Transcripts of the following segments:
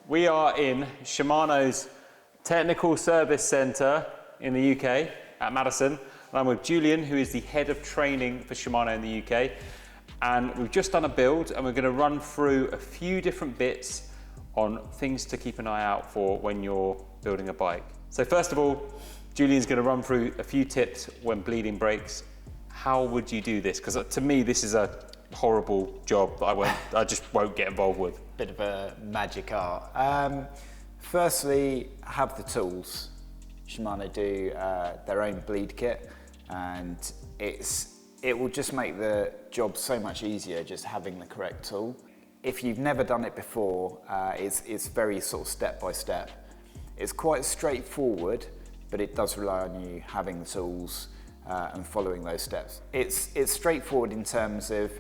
We are in Shimano's Technical Service Centre in the UK at Madison. And I'm with Julian, who is the head of training for Shimano in the UK. And we've just done a build and we're going to run through a few different bits on things to keep an eye out for when you're building a bike. So first of all, Julian's going to run through a few tips when bleeding brakes. How would you do this? Because to me, this is a horrible job that I just won't get involved with. Bit of a magic art. Firstly, have the tools. Shimano do their own bleed kit, and it will just make the job so much easier just having the correct tool. If you've never done it before, it's very sort of step by step. It's quite straightforward, but it does rely on you having the tools and following those steps. It's straightforward in terms of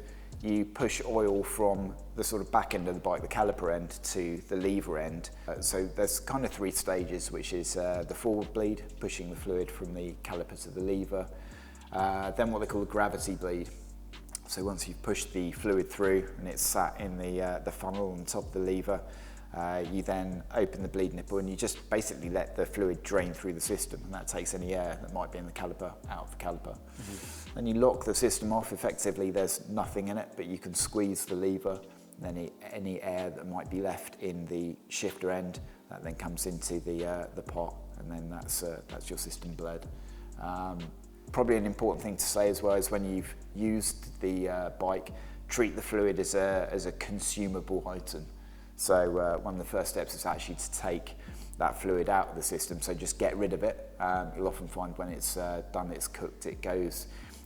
you push oil from the sort of back end of the bike, the caliper end, to the lever end. So there's kind of three stages, which is the forward bleed, pushing the fluid from the caliper to the lever. Then what they call the gravity bleed. So once you've pushed the fluid through and it's sat in the funnel on top of the lever, you then open the bleed nipple and you just basically let the fluid drain through the system, and that takes any air that might be in the caliper out of the caliper. Then you lock the system off. Effectively there's nothing in it, but you can squeeze the lever, and then any air that might be left in the shifter end, that then comes into the pot, and then that's your system bled. Probably an important thing to say as well is when you've used the bike, treat the fluid as a consumable item. So one of the first steps is actually to take that fluid out of the system, so just get rid of it. You'll often find when it's done, it's cooked,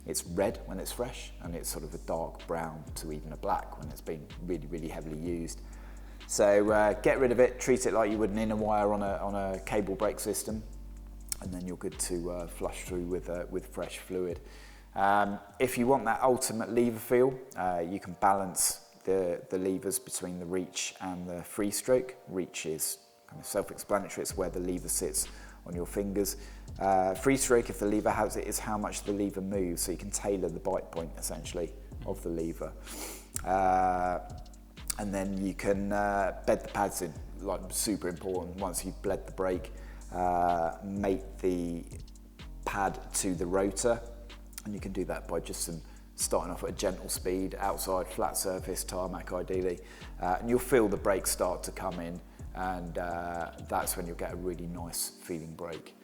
it's red when it's fresh, and it's sort of a dark brown to even a black when it's been really, really heavily used. So get rid of it, treat it like you would an inner wire on a cable brake system, and then you're good to flush through with fresh fluid. If you want that ultimate lever feel, you can balance the levers between the reach and the free stroke. Reach is kind of self-explanatory, it's where the lever sits on your fingers. Free stroke, if the lever has it, is how much the lever moves, so you can tailor the bite point essentially of the lever. And then you can bed the pads in, like super important. Once you've bled the brake, mate the pad to the rotor, and you can do that by just starting off at a gentle speed, outside, flat surface, tarmac ideally, and you'll feel the brakes start to come in, and that's when you'll get a really nice feeling brake.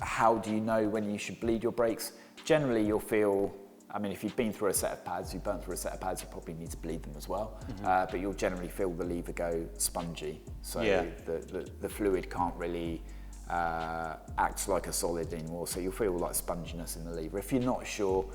How do you know when you should bleed your brakes? Generally you'll feel, I mean, if you've been through a set of pads, you've burnt through a set of pads, you probably need to bleed them as well, but you'll generally feel the lever go spongy, so the fluid can't really act like a solid anymore, so you'll feel like sponginess in the lever. If you're not sure,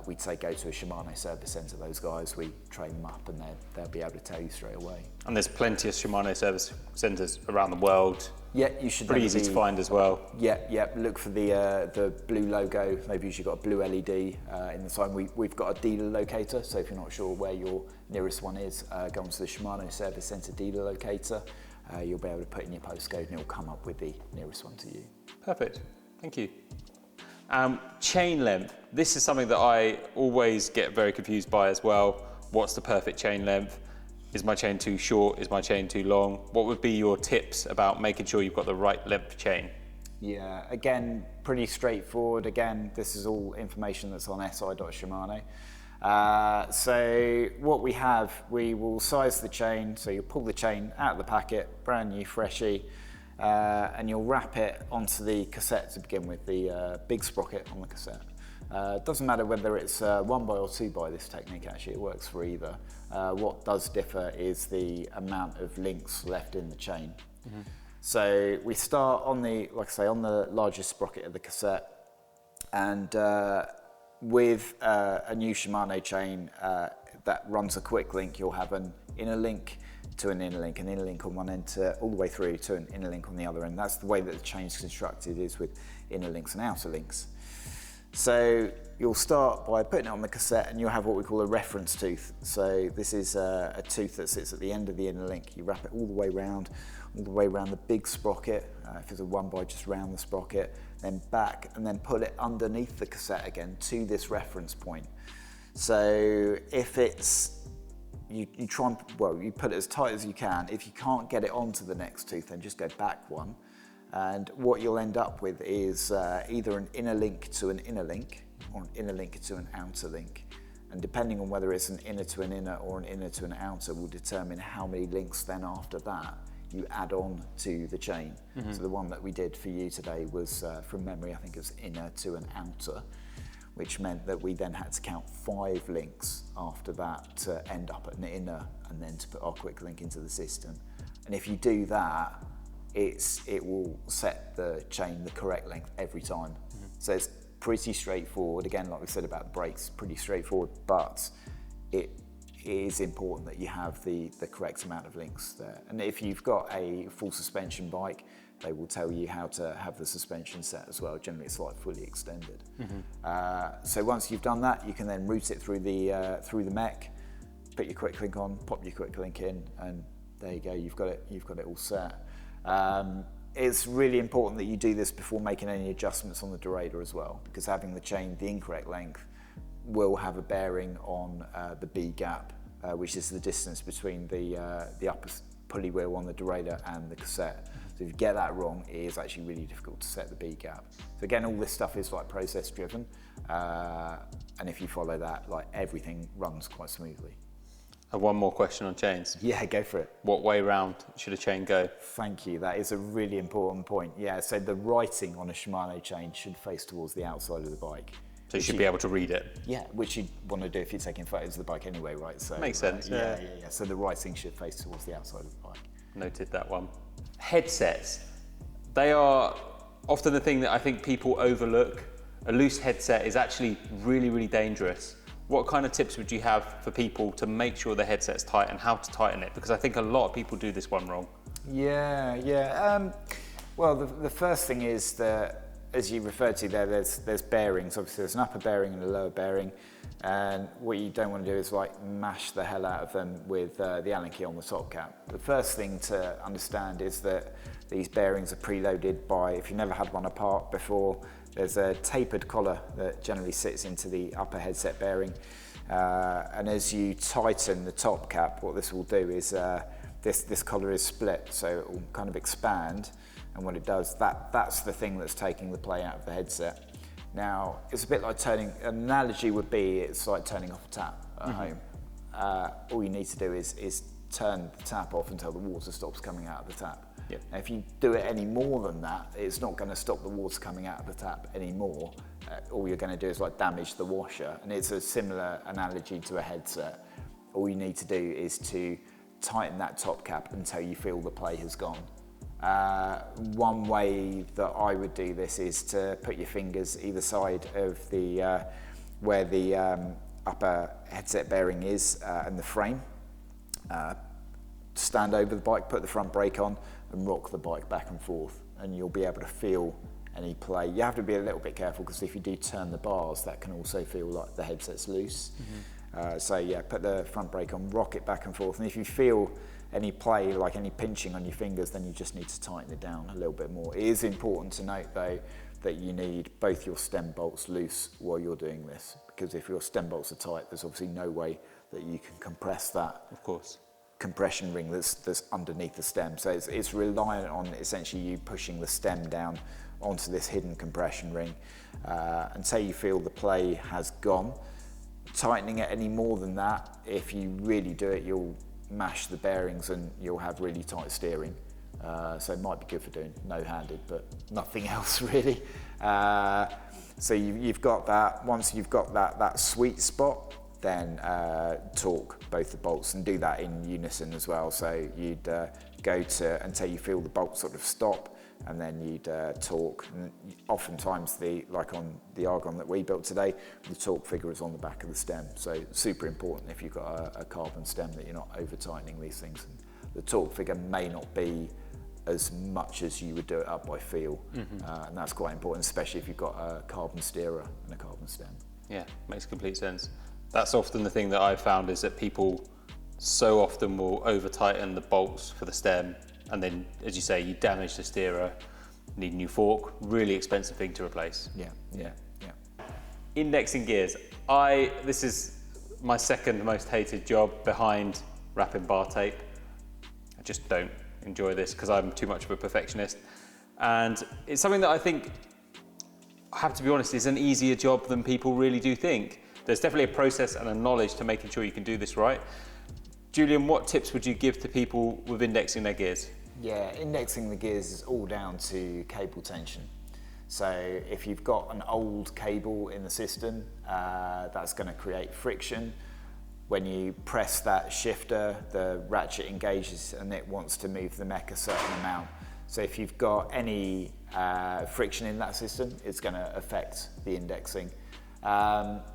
we'd say go to a Shimano service centre. Those guys, we train them up and they'll be able to tell you straight away. And there's plenty of Shimano service centres around the world. Yeah, you should. Pretty easy to find as well. Yeah. Look for the blue logo. They've usually got a blue LED in the sign. We've got a dealer locator, so if you're not sure where your nearest one is, go onto the Shimano Service Centre dealer locator. You'll be able to put in your postcode and it'll come up with the nearest one to you. Perfect, thank you. Chain length. This is something that I always get very confused by as well. What's the perfect chain length? Is my chain too short? Is my chain too long? What would be your tips about making sure you've got the right length chain? Yeah, again, pretty straightforward. Again, this is all information that's on si.shimano. So what we will size the chain, so you'll pull the chain out of the packet, brand new, freshy, and you'll wrap it onto the cassette to begin with, the big sprocket on the cassette. It doesn't matter whether it's 1x or 2x, this technique actually, it works for either. What does differ is the amount of links left in the chain. So we start on the, like I say, on the largest sprocket of the cassette, and with a new Shimano chain that runs a quick link, you'll have an inner link to an inner link on one end all the way through to an inner link on the other end. That's the way that the chain's constructed, is with inner links and outer links. So you'll start by putting it on the cassette and you'll have what we call a reference tooth. So this is a tooth that sits at the end of the inner link. You wrap it all the way around the big sprocket. If it's a 1x, just round the sprocket, then back, and then put it underneath the cassette again to this reference point. So if it's you try and, well, you put it as tight as you can. If you can't get it onto the next tooth, then just go back one. And what you'll end up with is either an inner link to an inner link or an inner link to an outer link. And depending on whether it's an inner to an inner or an inner to an outer will determine how many links then after that you add on to the chain. So the one that we did for you today was, from memory, I think it was inner to an outer, which meant that we then had to count 5 links after that to end up at an inner and then to put our quick link into the system. And if you do that, it will set the chain the correct length every time. So it's pretty straightforward. Again, like we said about the brakes, pretty straightforward, but it is important that you have the correct amount of links there. And if you've got a full suspension bike, they will tell you how to have the suspension set as well. Generally, it's like fully extended. So once you've done that, you can then route it through the mech, put your quick link on, pop your quick link in, and there you go. You've got it all set. It's really important that you do this before making any adjustments on the derailleur as well, because having the chain the incorrect length will have a bearing on the B gap, which is the distance between the upper pulley wheel on the derailleur and the cassette. So if you get that wrong, it is actually really difficult to set the B gap. So again, all this stuff is like process driven, and if you follow that, like everything runs quite smoothly. One more question on chains. Yeah, go for it. What way round should a chain go? Thank you, that is a really important point. Yeah, so the writing on a Shimano chain should face towards the outside of the bike. So you should be able to read it. Yeah, which you want to do if you're taking photos of the bike anyway, right? So makes sense. Yeah. So the writing should face towards the outside of the bike. Noted that one. Headsets. They are often the thing that I think people overlook. A loose headset is actually really, really dangerous. What kind of tips would you have for people to make sure the headset's tight and how to tighten it? Because I think a lot of people do this one wrong. Yeah. Well, the first thing is that, as you referred to there, there's bearings. Obviously, there's an upper bearing and a lower bearing. And what you don't want to do is like mash the hell out of them with the Allen key on the top cap. The first thing to understand is that these bearings are preloaded by, if you've never had one apart before, there's a tapered collar that generally sits into the upper headset bearing. And as you tighten the top cap, what this will do is this collar is split, so it will kind of expand. And when it does, that's the thing that's taking the play out of the headset. Now, it's a bit like turning, an analogy would be, it's like turning off a tap at home. All you need to do is turn the tap off until the water stops coming out of the tap. Yep. Now, if you do it any more than that, it's not going to stop the water coming out of the tap anymore. All you're going to do is like damage the washer, and it's a similar analogy to a headset. All you need to do is to tighten that top cap until you feel the play has gone. One way that I would do this is to put your fingers either side of the where the upper headset bearing is and the frame. Stand over the bike, put the front brake on and rock the bike back and forth, and you'll be able to feel any play. You have to be a little bit careful because if you do turn the bars, that can also feel like the headset's loose. So yeah, put the front brake on, rock it back and forth, and if you feel any play, like any pinching on your fingers, then you just need to tighten it down a little bit more. It is important to note though that you need both your stem bolts loose while you're doing this, because if your stem bolts are tight, there's obviously no way that you can compress that. Of course. Compression ring that's underneath the stem. So it's reliant on essentially you pushing the stem down onto this hidden compression ring until you feel the play has gone. Tightening it any more than that, if you really do it, you'll mash the bearings and you'll have really tight steering. So it might be good for doing no-handed, but nothing else really. So you've got that. Once you've got that sweet spot, then torque both the bolts and do that in unison as well. So you'd go to until you feel the bolt sort of stop, and then you'd torque. And oftentimes, like on the Argon that we built today, the torque figure is on the back of the stem. So super important if you've got a carbon stem that you're not over tightening these things. And the torque figure may not be as much as you would do it up by feel, and that's quite important, especially if you've got a carbon steerer and a carbon stem. Yeah, makes complete sense. That's often the thing that I've found is that people so often will over tighten the bolts for the stem, and then, as you say, you damage the steerer, need a new fork, really expensive thing to replace. Yeah. Indexing gears. This is my second most hated job behind wrapping bar tape. I just don't enjoy this because I'm too much of a perfectionist. And it's something that I think, I have to be honest, is an easier job than people really do think. There's definitely a process and a knowledge to making sure you can do this right. Julian, what tips would you give to people with indexing their gears? Yeah, indexing the gears is all down to cable tension. So if you've got an old cable in the system, that's going to create friction. When you press that shifter, the ratchet engages and it wants to move the mech a certain amount. So if you've got any friction in that system, it's going to affect the indexing.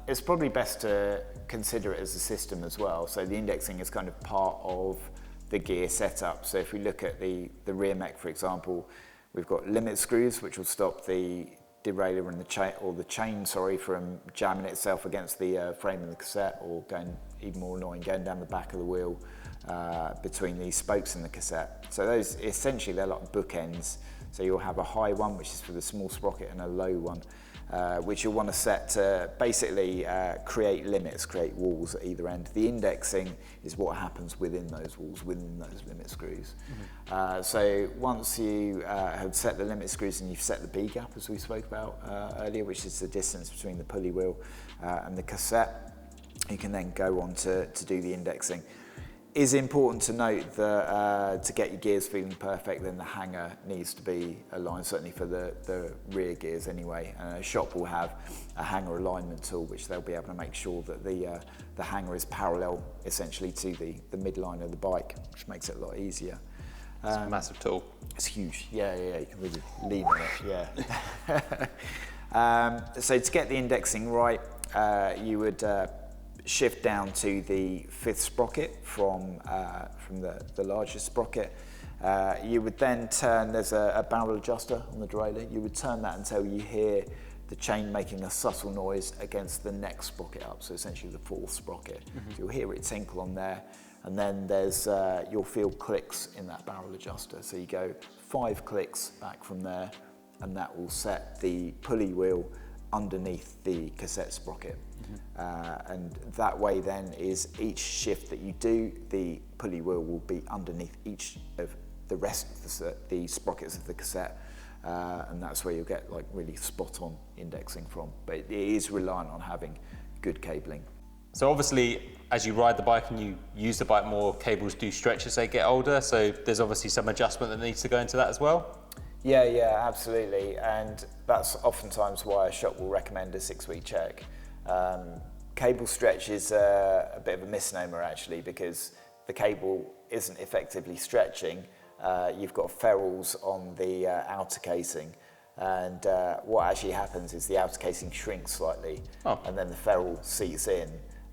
It's probably best to consider it as a system as well. So the indexing is kind of part of the gear setup. So if we look at the rear mech, for example, we've got limit screws, which will stop the derailleur and the chain from jamming itself against the frame of the cassette, or going even more annoying, going down the back of the wheel between the spokes in the cassette. So those, essentially, they're like bookends. So you'll have a high one, which is for the small sprocket, and a low one, which you'll want to set to basically create limits, create walls at either end. The indexing is what happens within those walls, within those limit screws. So once you have set the limit screws and you've set the B gap, as we spoke about earlier, which is the distance between the pulley wheel and the cassette, you can then go on to do the indexing. Is important to note that to get your gears feeling perfect, then the hanger needs to be aligned, certainly for the rear gears anyway. A shop will have a hanger alignment tool, which they'll be able to make sure that the hanger is parallel essentially to the midline of the bike, which makes it a lot easier. It's a massive tool. It's huge, yeah, you can really lean on it, yeah. So to get the indexing right, you would shift down to the 5th sprocket from the largest sprocket. You would then turn, there's a barrel adjuster on the derailleur, you would turn that until you hear the chain making a subtle noise against the next sprocket up, so essentially the 4th sprocket. So you'll hear it tinkle on there, and then there's you'll feel clicks in that barrel adjuster. So you go 5 clicks back from there, and that will set the pulley wheel underneath the cassette sprocket. And that way then is each shift that you do, the pulley wheel will be underneath each of the rest of the sprockets of the cassette, and that's where you'll get like really spot on indexing from. But it is reliant on having good cabling. So obviously, as you ride the bike and you use the bike more, cables do stretch as they get older, so there's obviously some adjustment that needs to go into that as well? Yeah, absolutely, and that's oftentimes why a shop will recommend a 6-week check. Cable stretch is a bit of a misnomer actually, because the cable isn't effectively stretching. You've got ferrules on the outer casing, and what actually happens is the outer casing shrinks slightly, and then the ferrule seats in,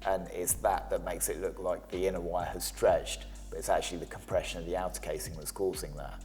and it's that makes it look like the inner wire has stretched, but it's actually the compression of the outer casing that's causing that.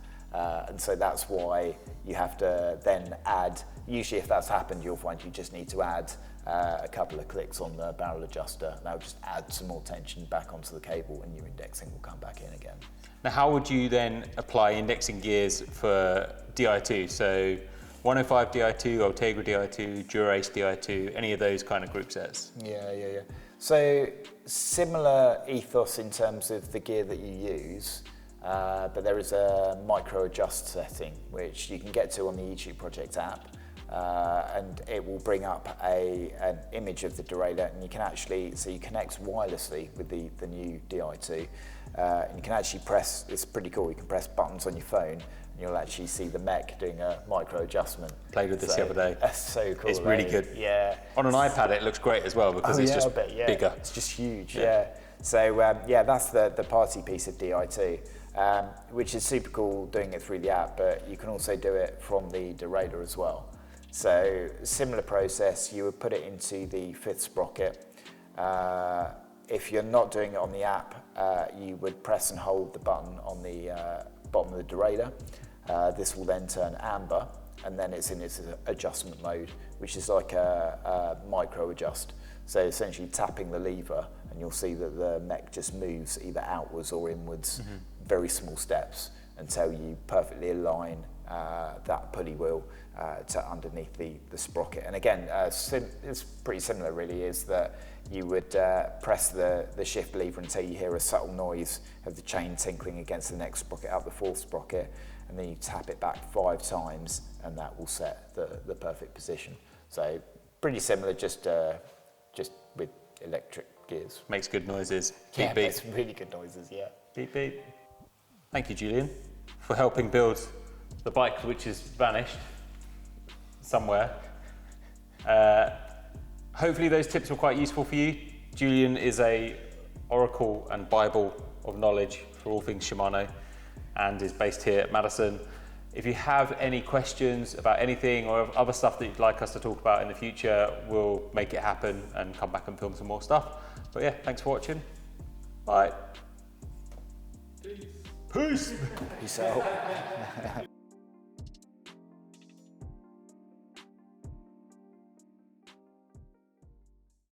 And so that's why you have to then add, usually if that's happened, you'll find you just need to add a couple of clicks on the barrel adjuster. That'll just add some more tension back onto the cable, and your indexing will come back in again. Now, how would you then apply indexing gears for Di2? So 105 Di2, Ultegra Di2, Dura-Ace Di2, any of those kind of group sets? Yeah. So similar ethos in terms of the gear that you use, but there is a micro adjust setting which you can get to on the eTube Project app, and it will bring up an image of the derailleur, and you can actually, so you connect wirelessly with the new Di2, and you can actually press, it's pretty cool, you can press buttons on your phone and you'll actually see the mech doing a micro adjustment. Played with this the other day. That's so cool. It's really good. Yeah. On an iPad it looks great as well, because it's just bigger. It's just huge, yeah. So that's the party piece of Di2. Which is super cool doing it through the app, but you can also do it from the derailleur as well. So similar process, you would put it into the 5th sprocket. If you're not doing it on the app, you would press and hold the button on the bottom of the derailleur. This will then turn amber, and then it's in its adjustment mode, which is like a micro adjust. So essentially tapping the lever, and you'll see that the mech just moves either outwards or inwards, very small steps, until you perfectly align that pulley wheel to underneath the sprocket. And again, it's pretty similar really, is that you would press the shift lever until you hear a subtle noise of the chain tinkling against the next sprocket up the fourth sprocket, and then you tap it back 5 times and that will set the perfect position. So pretty similar, just with electric gears. Makes good noises. Beep, Yeah, beep. makes really good noises, yeah. Beep, beep. Thank you, Julian, for helping build the bike which has vanished somewhere. Hopefully those tips were quite useful for you. Julian is a oracle and Bible of knowledge for all things Shimano and is based here at Madison. If you have any questions about anything or other stuff that you'd like us to talk about in the future, we'll make it happen and come back and film some more stuff. But yeah, thanks for watching. Bye. Peace. Peace out.